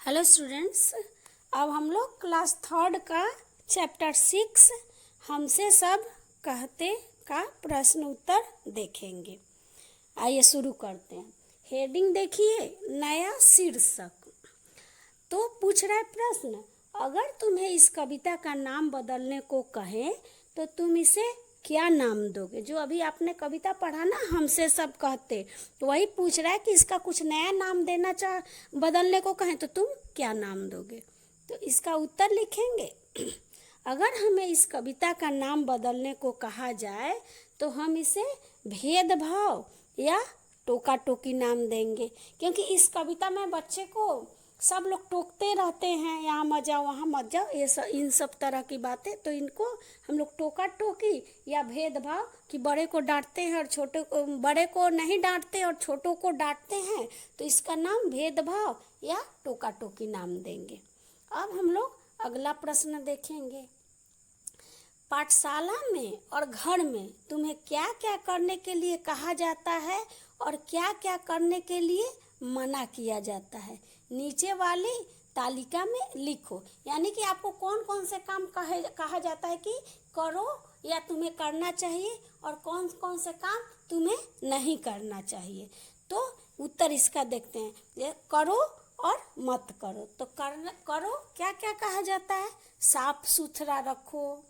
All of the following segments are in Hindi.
Hello students. अब हम लोग क्लास थर्ड का चैप्टर 6 हमसे सब कहते का प्रश्न उत्तर देखेंगे। आइए शुरू करते हैं। हेडिंग देखिए, नया शीर्षक। तो पूछ रहा है प्रश्न, अगर तुम्हें इस कविता का नाम बदलने को कहें तो तुम इसे क्या नाम दोगे। जो अभी आपने कविता पढ़ा ना, हमसे सब कहते, तो वही पूछ रहा है कि इसका कुछ नया नाम देना बदलने को कहें तो तुम क्या नाम दोगे। तो इसका उत्तर लिखेंगे। अगर हमें इस कविता का नाम बदलने को कहा जाए तो हम इसे भेदभाव या टोका टोकी नाम देंगे, क्योंकि इस कविता में बच्चे को सब लोग टोकते रहते हैं, यहाँ मत जाओ वहाँ मत जाओ, इन सब तरह की बातें। तो इनको हम लोग टोका टोकी या भेदभाव कि बड़े को डांटते हैं और छोटे को, बड़े को नहीं डांटते और छोटों को डांटते हैं, तो इसका नाम भेदभाव या टोका टोकी नाम देंगे। अब हम लोग अगला प्रश्न देखेंगे। पाठशाला में और घर में तुम्हें क्या क्या करने के लिए कहा जाता है और क्या क्या करने के लिए मना किया जाता है, नीचे वाली तालिका में लिखो। यानी कि आपको कौन कौन से काम कहा जाता है कि करो या तुम्हें करना चाहिए, और कौन कौन से काम तुम्हें नहीं करना चाहिए। तो उत्तर इसका देखते हैं। ये करो और मत करो। तो करो क्या क्या कहा जाता है, साफ सुथरा रखो,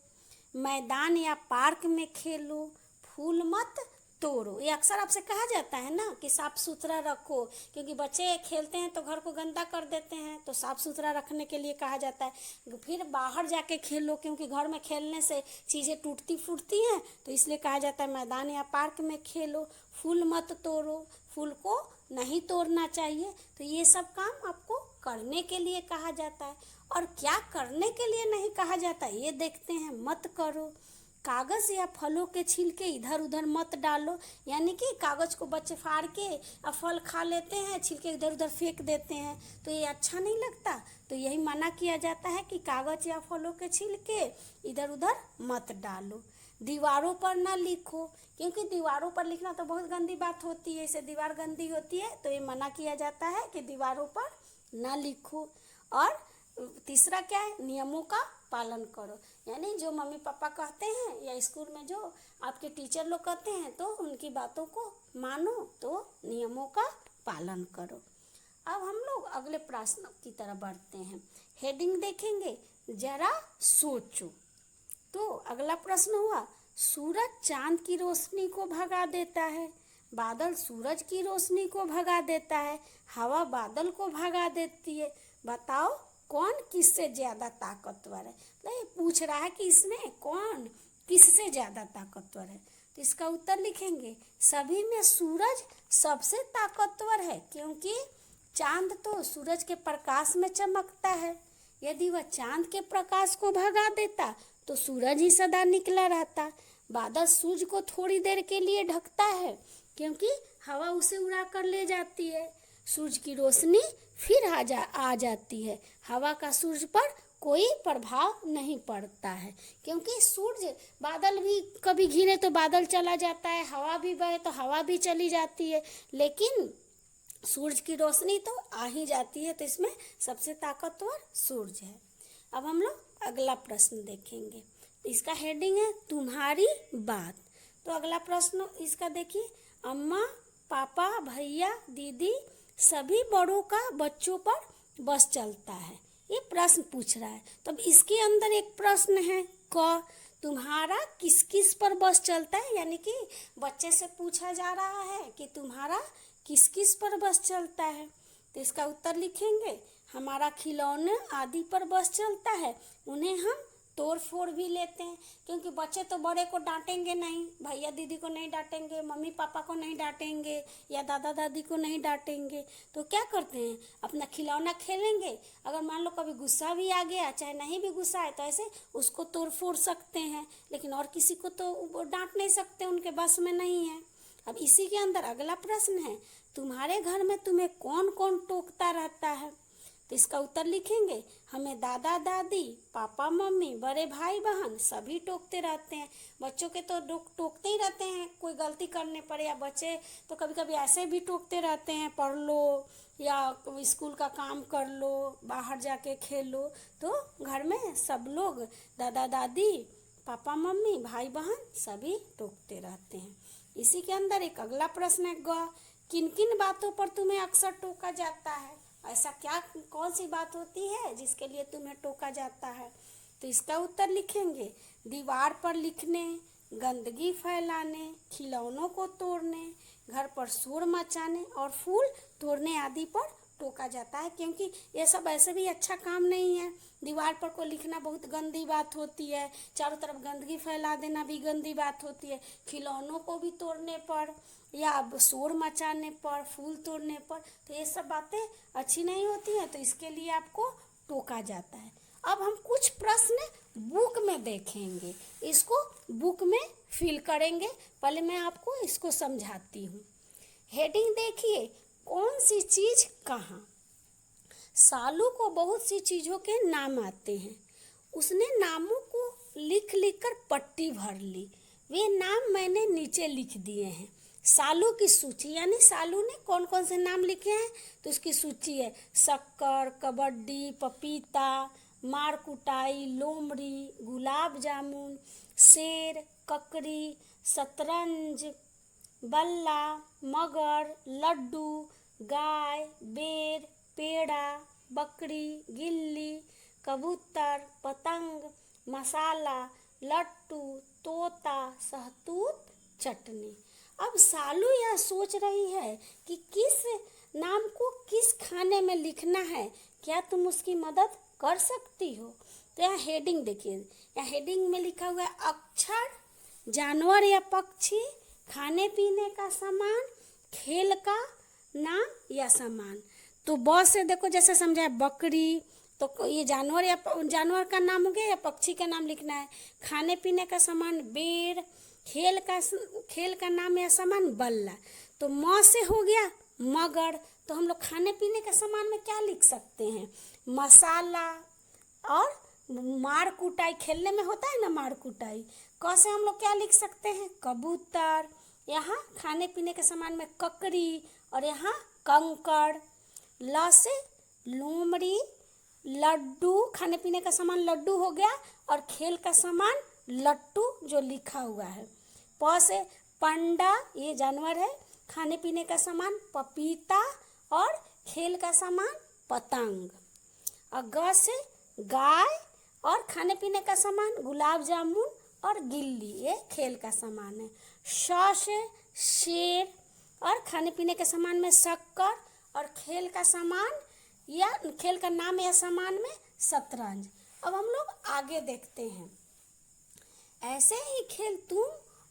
मैदान या पार्क में खेलो, फूल मत तोड़ो। ये अक्सर आपसे कहा जाता है ना कि साफ सुथरा रखो, क्योंकि बच्चे खेलते हैं तो घर को गंदा कर देते हैं, तो साफ सुथरा रखने के लिए कहा जाता है। फिर बाहर जाके खेलो, क्योंकि घर में खेलने से चीज़ें टूटती फूटती हैं, तो इसलिए कहा जाता है मैदान या पार्क में खेलो। फूल मत तोड़ो, फूल को नहीं तोड़ना चाहिए। तो ये सब काम आपको करने के लिए कहा जाता है। और क्या करने के लिए नहीं कहा जाता ये देखते हैं। मत करो, कागज़ या फलों के छिलके इधर उधर मत डालो। यानी कि कागज़ को बच्चे फाड़ के और फल खा लेते हैं, छिलके इधर उधर फेंक देते हैं, तो ये अच्छा नहीं लगता। तो यही मना किया जाता है कि कागज़ या फलों के छिलके इधर उधर मत डालो। दीवारों पर ना लिखो, क्योंकि दीवारों पर लिखना तो बहुत गंदी बात होती है, इससे दीवार गंदी होती है, तो ये मना किया जाता है कि दीवारों पर ना लिखो। और तीसरा क्या है, नियमों का पालन करो। यानी जो मम्मी पापा कहते हैं या स्कूल में जो आपके टीचर लोग कहते हैं तो उनकी बातों को मानो, तो नियमों का पालन करो। अब हम लोग अगले प्रश्न की तरफ बढ़ते हैं। हेडिंग देखेंगे, जरा सोचो। तो अगला प्रश्न हुआ, सूरज चांद की रोशनी को भगा देता है, बादल सूरज की रोशनी को भगा देता है, हवा बादल को भगा देती है, बताओ कौन किससे ज्यादा ताकतवर है। तो ये पूछ रहा है कि इसमें कौन किससे ज्यादा ताकतवर है। तो इसका उत्तर लिखेंगे, सभी में सूरज सबसे ताकतवर है, क्योंकि चांद तो सूरज के प्रकाश में चमकता है। यदि वह चांद के प्रकाश को भगा देता तो सूरज ही सदा निकला रहता। बादल सूरज को थोड़ी देर के लिए ढकता है, क्योंकि हवा उसे उड़ा कर ले जाती है। सूरज की रोशनी फिर आ जाती है। हवा का सूरज पर कोई प्रभाव नहीं पड़ता है, क्योंकि सूरज, बादल भी कभी घिरे तो बादल चला जाता है, हवा भी बहे तो हवा भी चली जाती है, लेकिन सूरज की रोशनी तो आ ही जाती है। तो इसमें सबसे ताकतवर सूरज है। अब हम लोग अगला प्रश्न देखेंगे। इसका हेडिंग है, तुम्हारी बात। तो अगला प्रश्न इसका देखिए, अम्मा पापा भैया दीदी सभी बड़ों का बच्चों पर बस चलता है। ये प्रश्न पूछ रहा है। तब इसके अंदर एक प्रश्न है, क तुम्हारा किस किस पर बस चलता है। यानी कि बच्चे से पूछा जा रहा है कि तुम्हारा किस किस पर बस चलता है। तो इसका उत्तर लिखेंगे, हमारा खिलौने आदि पर बस चलता है, उन्हें हम तोड़ फोड़ भी लेते हैं। क्योंकि बच्चे तो बड़े को डांटेंगे नहीं, भैया दीदी को नहीं डांटेंगे, मम्मी पापा को नहीं डांटेंगे या दादा दादी को नहीं डांटेंगे, तो क्या करते हैं, अपना खिलौना खेलेंगे। अगर मान लो कभी गुस्सा भी आ गया, चाहे नहीं भी गुस्सा आए, तो ऐसे उसको तोड़ फोड़ सकते हैं, लेकिन और किसी को तो डांट नहीं सकते, उनके बस में नहीं है। अब इसी के अंदर अगला प्रश्न है, तुम्हारे घर में तुम्हें कौन कौन टोकता रहता है। तो इसका उत्तर लिखेंगे, हमें दादा दादी, पापा मम्मी, बड़े भाई बहन सभी टोकते रहते हैं। बच्चों के तो टोकते ही रहते हैं कोई गलती करने पर, या बच्चे तो कभी कभी ऐसे भी टोकते रहते हैं, पढ़ लो या स्कूल का काम कर लो, बाहर जाके खेलो। तो घर में सब लोग दादा दादी, पापा मम्मी, भाई बहन सभी टोकते रहते हैं। इसी के अंदर एक अगला प्रश्न है, किन किन बातों पर तुम्हें अक्सर टोका जाता है? ऐसा क्या, कौन सी बात होती है जिसके लिए तुम्हें टोका जाता है? तो इसका उत्तर लिखेंगे, दीवार पर लिखने, गंदगी फैलाने, खिलौनों को तोड़ने, घर पर शोर मचाने और फूल तोड़ने आदि पर टोका जाता है। क्योंकि ये सब ऐसे भी अच्छा काम नहीं है। दीवार पर को लिखना बहुत गंदी बात होती है, चारों तरफ गंदगी फैला देना भी गंदी बात होती है, खिलौनों को भी तोड़ने पर या शोर मचाने पर, फूल तोड़ने पर, तो ये सब बातें अच्छी नहीं होती हैं। तो इसके लिए आपको टोका जाता है। अब हम कुछ प्रश्न बुक में देखेंगे, इसको बुक में फिल करेंगे। पहले मैं आपको इसको समझाती हूँ। हेडिंग देखिए, कौन सी चीज कहाँ। सालू को बहुत सी चीजों के नाम आते हैं। उसने नामों को लिख लिख कर पट्टी भर ली। वे नाम मैंने नीचे लिख दिए हैं। सालू की सूची, यानी सालू ने कौन कौन से नाम लिखे हैं तो उसकी सूची है, शक्कर, कबड्डी, पपीता, मार कुटाई, लोमड़ी, गुलाब जामुन, शेर, ककड़ी, शतरंज, बल्ला, मगर, लड्डू, गाय, बेर, पेड़ा, बकरी, गिल्ली, कबूतर, पतंग, मसाला, लट्टू, तोता, सहतूत, चटनी। अब सालू यह सोच रही है कि किस नाम को किस खाने में लिखना है, क्या तुम उसकी मदद कर सकती हो? तो यहाँ हेडिंग देखिए, यहाँ हेडिंग में लिखा हुआ है अक्षर, जानवर या पक्षी, खाने पीने का सामान, खेल का नाम या सामान। तो बहुत से देखो जैसे समझाए, बकरी तो ये जानवर या जानवर का नाम हो गया या पक्षी का नाम लिखना है। खाने पीने का सामान बेर, खेल का नाम या सामान बल्ला। तो म से हो गया मगर, तो हम लोग खाने पीने के सामान में क्या लिख सकते हैं, मसाला। और मार कुटाई, खेलने में होता है ना मार कुटाई, क से हम लोग क्या लिख सकते हैं, कबूतर। यहाँ खाने पीने के सामान में ककड़ी और यहाँ कंकड़। ल से लोमड़ी, लड्डू, खाने पीने का सामान लड्डू हो गया और खेल का सामान लट्टू जो लिखा हुआ है। प से पंडा, ये जानवर है, खाने पीने का सामान पपीता और खेल का सामान पतंग। और ग से गाय और खाने पीने का सामान गुलाब जामुन और गिल्ली, ये खेल का सामान है। श से शेर और खाने पीने के सामान में शक्कर और खेल का सामान या खेल का नाम या सामान में शतरंज। अब हम लोग आगे देखते हैं। ऐसे ही खेल तुम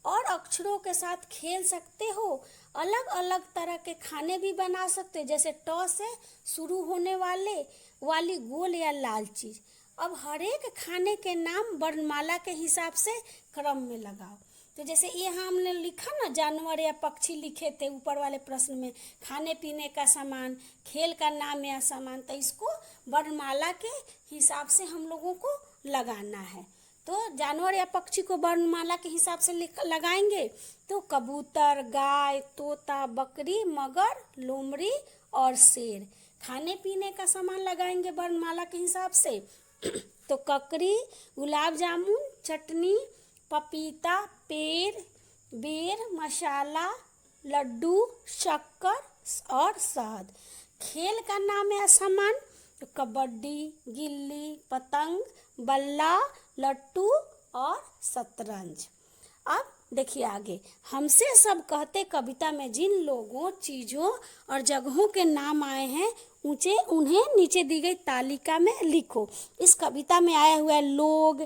और अक्षरों के साथ खेल सकते हो। अलग अलग तरह के खाने भी बना सकते हो, जैसे ट से शुरू होने वाली गोल या लाल चीज। अब हर एक खाने के नाम वर्णमाला के हिसाब से क्रम में लगाओ। तो जैसे ये हमने लिखा ना, जानवर या पक्षी लिखे थे ऊपर वाले प्रश्न में, खाने पीने का सामान, खेल का नाम या सामान, तो इसको वर्णमाला के हिसाब से हम लोगों को लगाना है। तो जानवर या पक्षी को वर्णमाला के हिसाब से लगाएंगे तो कबूतर, गाय, तोता, बकरी, मगर, लोमड़ी और शेर। खाने पीने का सामान लगाएंगे वर्णमाला के हिसाब से तो ककड़ी, गुलाब जामुन, चटनी, पपीता, बेर, मसाला, लड्डू, शक्कर और शहद। खेल का नाम या सामान तो कबड्डी, गिल्ली, पतंग, बल्ला, लट्टू और शतरंज। अब देखिए आगे, हमसे सब कहते कविता में जिन लोगों, चीज़ों और जगहों के नाम आए हैं उन्हें नीचे दी गई तालिका में लिखो। इस कविता में आया हुआ है लोग,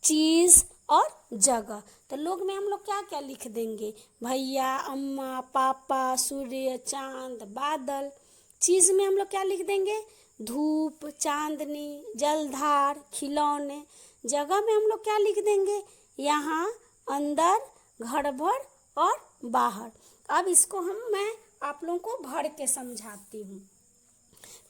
चीज़ और जगह। तो लोग में हम लोग क्या क्या लिख देंगे, भैया, अम्मा, पापा, सूर्य, चांद, बादल। चीज़ में हम लोग क्या लिख देंगे, धूप, चांदनी, जलधार, खिलौने। जगह में हम लोग क्या लिख देंगे, यहाँ, अंदर, घर भर और बाहर। अब इसको मैं आप लोगों को भर के समझाती हूँ।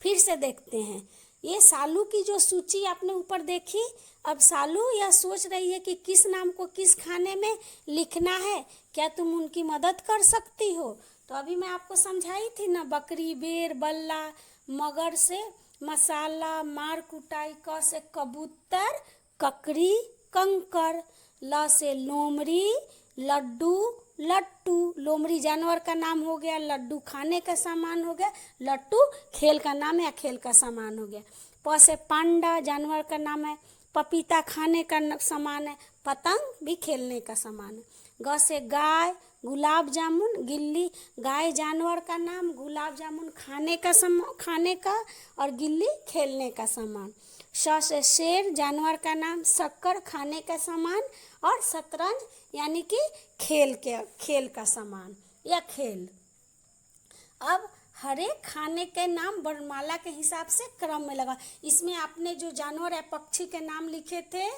फिर से देखते हैं, ये सालू की जो सूची आपने ऊपर देखी, अब सालू यह सोच रही है कि किस नाम को किस खाने में लिखना है। क्या तुम उनकी मदद कर सकती हो? तो अभी मैं आपको समझाई थी ना, बकरी, बेर, बल्ला, मगर से मसाला, मार कुटाई, क से कबूतर, ककड़ी, कंकर, ल से लोमड़ी, लड्डू, लट्टू। लोमड़ी जानवर का नाम हो गया, लड्डू खाने का सामान हो गया, लट्टू खेल का नाम या खेल का सामान हो गया। प से पांडा जानवर का नाम है, पपीता खाने का सामान है, पतंग भी खेलने का सामान है। ग से गाय, गुलाब जामुन, गिल्ली। गाय जानवर का नाम, गुलाब जामुन खाने का और गिल्ली खेलने का सामान। श से शेर जानवर का नाम, शक्कर खाने का सामान और शतरंज यानी कि खेल का सामान या खेल। अब हर एक खाने के नाम वर्णमाला के हिसाब से क्रम में लगा। इसमें आपने जो जानवर या पक्षी के नाम लिखे थे,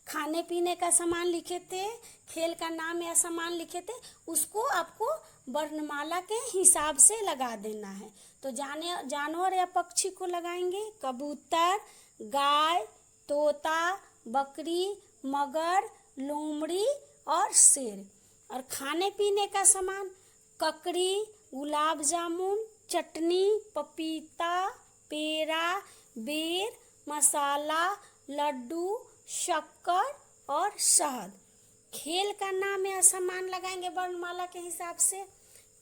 खाने पीने का सामान लिखे थे, खेल का नाम या सामान लिखे थे, उसको आपको वर्णमाला के हिसाब से लगा देना है। तो जानवर या पक्षी को लगाएंगे कबूतर, गाय, तोता, बकरी, मगर, लोमड़ी और शेर। और खाने पीने का सामान ककड़ी, गुलाब जामुन, चटनी, पपीता, पेड़ा, बेर, मसाला, लड्डू, शक्कर और शहद। खेल का नाम या सामान लगाएंगे वर्णमाला के हिसाब से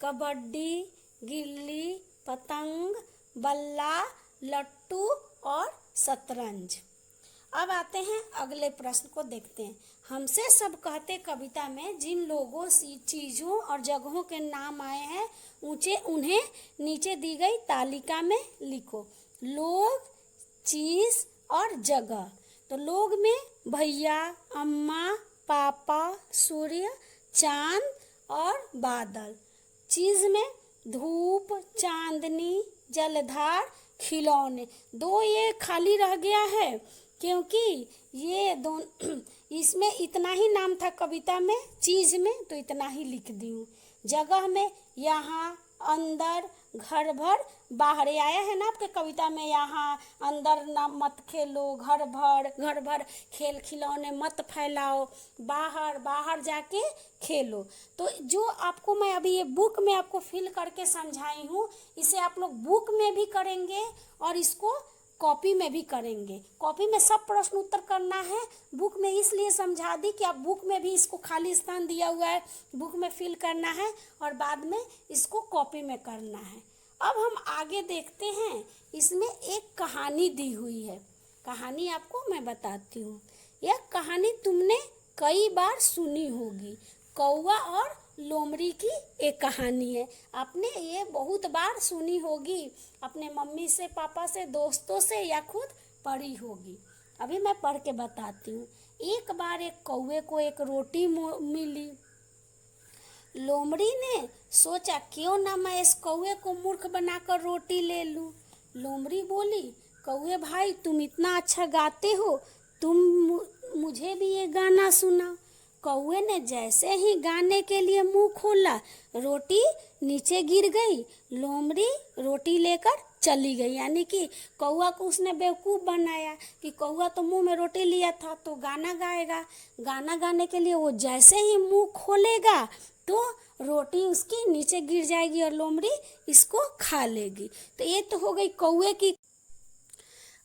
कबड्डी, गिल्ली, पतंग, बल्ला, लट्टू और शतरंज। अब आते हैं अगले प्रश्न को देखते हैं। हमसे सब कहते कविता में जिन लोगों, चीज़ों और जगहों के नाम आए हैं उन्हें नीचे दी गई तालिका में लिखो। लोग, चीज़ और जगह। तो लोग में भैया, अम्मा, पापा, सूर्य, चांद और बादल। चीज़ में धूप, चांदनी, जलधार, खिलौने। दो ये खाली रह गया है क्योंकि ये दोनों इसमें इतना ही नाम था कविता में, चीज़ में तो इतना ही लिख दी हूँ। जगह में यहाँ, अंदर, घर भर, बाहर। ये आया है ना आपके कविता में, यहाँ अंदर ना मत खेलो, घर भर खेल खिलौने मत फैलाओ, बाहर जाके खेलो। तो जो आपको मैं अभी ये बुक में आपको फिल करके समझाई हूँ, इसे आप लोग बुक में भी करेंगे और इसको कॉपी में भी करेंगे। कॉपी में सब प्रश्न उत्तर करना है, बुक में इसलिए समझा दी कि आप बुक में भी इसको खाली स्थान दिया हुआ है, बुक में फिल करना है और बाद में इसको कॉपी में करना है। अब हम आगे देखते हैं, इसमें एक कहानी दी हुई है। कहानी आपको मैं बताती हूँ। यह कहानी तुमने कई बार सुनी होगी। कौवा और लोमड़ी की एक कहानी है। आपने ये बहुत बार सुनी होगी, अपने मम्मी से, पापा से, दोस्तों से या खुद पढ़ी होगी। अभी मैं पढ़ के बताती हूँ। एक बार एक कौवे को एक रोटी मिली। लोमड़ी ने सोचा क्यों ना मैं इस कौवे को मूर्ख बनाकर रोटी ले लूँ। लोमड़ी बोली, कौवे भाई तुम इतना अच्छा गाते हो, तुम मुझे भी ये गाना सुनाओ। कौवे ने जैसे ही गाने के लिए मुंह खोला, रोटी नीचे गिर गई। लोमड़ी रोटी लेकर चली गई, यानी कि कौवा को उसने बेवकूफ़ बनाया कि कौवा तो मुंह में रोटी लिया था तो गाना गाएगा। गाना गाने के लिए वो जैसे ही मुंह खोलेगा तो रोटी उसकी नीचे गिर जाएगी और लोमड़ी इसको खा लेगी। तो ये तो हो गई कौवे की।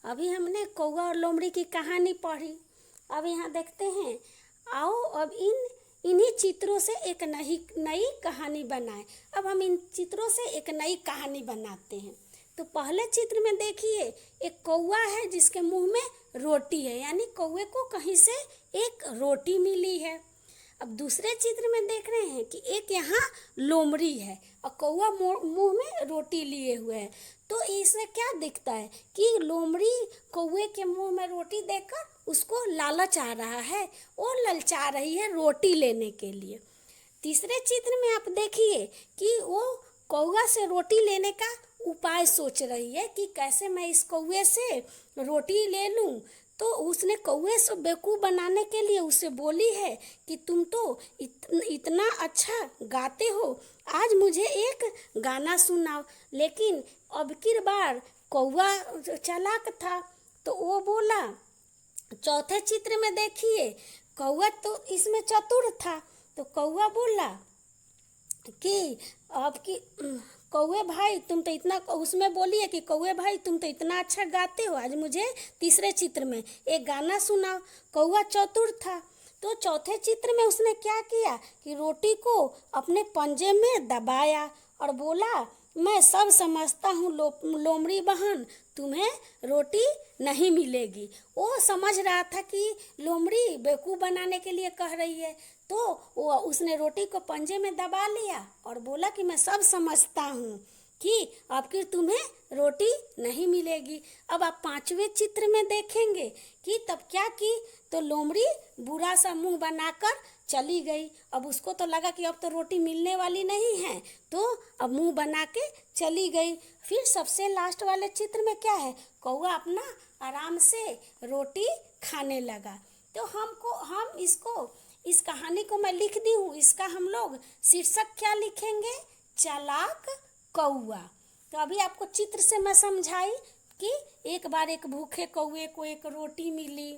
अभी हमने कौवा और लोमड़ी की कहानी पढ़ी। अब यहाँ देखते हैं, आओ अब इन्हीं चित्रों से एक नई कहानी बनाएं। अब हम इन चित्रों से एक नई कहानी बनाते हैं। तो पहले चित्र में देखिए, एक कौवा है जिसके मुंह में रोटी है, यानी कौवे को कहीं से एक रोटी मिली है। अब दूसरे चित्र में देख रहे हैं कि एक यहाँ लोमड़ी है और कौवा मुंह में रोटी लिए हुए है। तो इससे क्या दिखता है कि लोमड़ी कौवे के मुंह में रोटी देखकर उसको लालच आ रहा है, वो ललचा रही है रोटी लेने के लिए। तीसरे चित्र में आप देखिए कि वो कौवा से रोटी लेने का उपाय सोच रही है कि कैसे मैं इस कौवे से रोटी ले लूं। तो उसने कौवे से बेवकूफ़ बनाने के लिए उसे बोली है कि तुम तो इतना अच्छा गाते हो, आज मुझे एक गाना सुनाओ, लेकिन अब की बार कौवा चालाक था, तो वो बोला, चौथे चित्र में देखिए कौवा तो इसमें चतुर था, तो कौवा बोला कि आपकी कौवे भाई तुम तो इतना, उसमें बोलिए कि कौवे भाई तुम तो इतना अच्छा गाते हो, आज मुझे तीसरे चित्र में एक गाना सुनाओ। कौवा चतुर था, तो चौथे चित्र में उसने क्या किया कि रोटी को अपने पंजे में दबाया और बोला, मैं सब समझता हूँ लोमड़ी बहन, तुम्हें रोटी नहीं मिलेगी। वो समझ रहा था कि लोमड़ी बेवकूफ़ बनाने के लिए कह रही है, तो वो उसने रोटी को पंजे में दबा लिया और बोला कि मैं सब समझता हूँ कि आपकी तुम्हें रोटी नहीं मिलेगी। अब आप पांचवें चित्र में देखेंगे कि तब क्या की, तो लोमड़ी बुरा सा मुंह बनाकर चली गई। अब उसको तो लगा कि अब तो रोटी मिलने वाली नहीं है, तो अब मुंह बना के चली गई। फिर सबसे लास्ट वाले चित्र में क्या है, कौवा अपना आराम से रोटी खाने लगा। तो इस कहानी को मैं लिख दी हूँ, इसका हम लोग शीर्षक क्या लिखेंगे, चालाक कौवा। तो अभी आपको चित्र से मैं समझाई कि एक बार एक भूखे कौवे को एक रोटी मिली।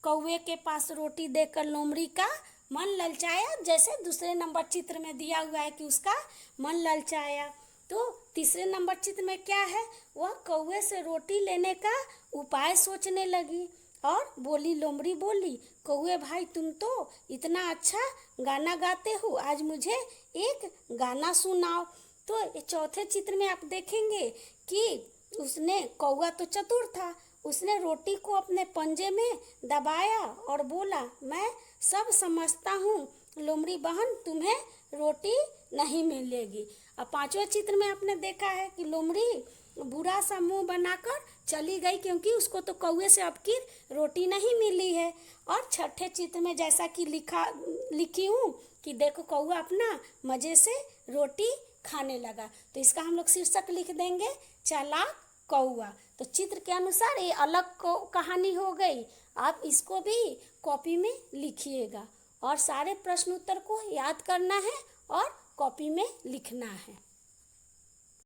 कौवे के पास रोटी देकर लोमड़ी का मन ललचाया, जैसे दूसरे नंबर चित्र में दिया हुआ है कि उसका मन ललचाया। तो तीसरे नंबर चित्र में क्या है, वह कौवे से रोटी लेने का उपाय सोचने लगी और बोली, लोमड़ी बोली, कौवे भाई तुम तो इतना अच्छा गाना गाते हो, आज मुझे एक गाना सुनाओ। तो चौथे चित्र में आप देखेंगे कि उसने, कौवा तो चतुर था, उसने रोटी को अपने पंजे में दबाया और बोला, मैं सब समझता हूँ लोमड़ी बहन, तुम्हें रोटी नहीं मिलेगी। अब पांचवें चित्र में आपने देखा है कि लोमड़ी बुरा सा मुंह बनाकर चली गई, क्योंकि उसको तो कौवे से अब की रोटी नहीं मिली है। और छठे चित्र में जैसा कि लिखी हूँ कि देखो कौवा अपना मज़े से रोटी खाने लगा। तो इसका हम लोग शीर्षक लिख देंगे, चालाक कौवा। तो चित्र के अनुसार ये अलग कहानी हो गई। आप इसको भी कॉपी में लिखिएगा और सारे प्रश्न उत्तर को याद करना है और कॉपी में लिखना है।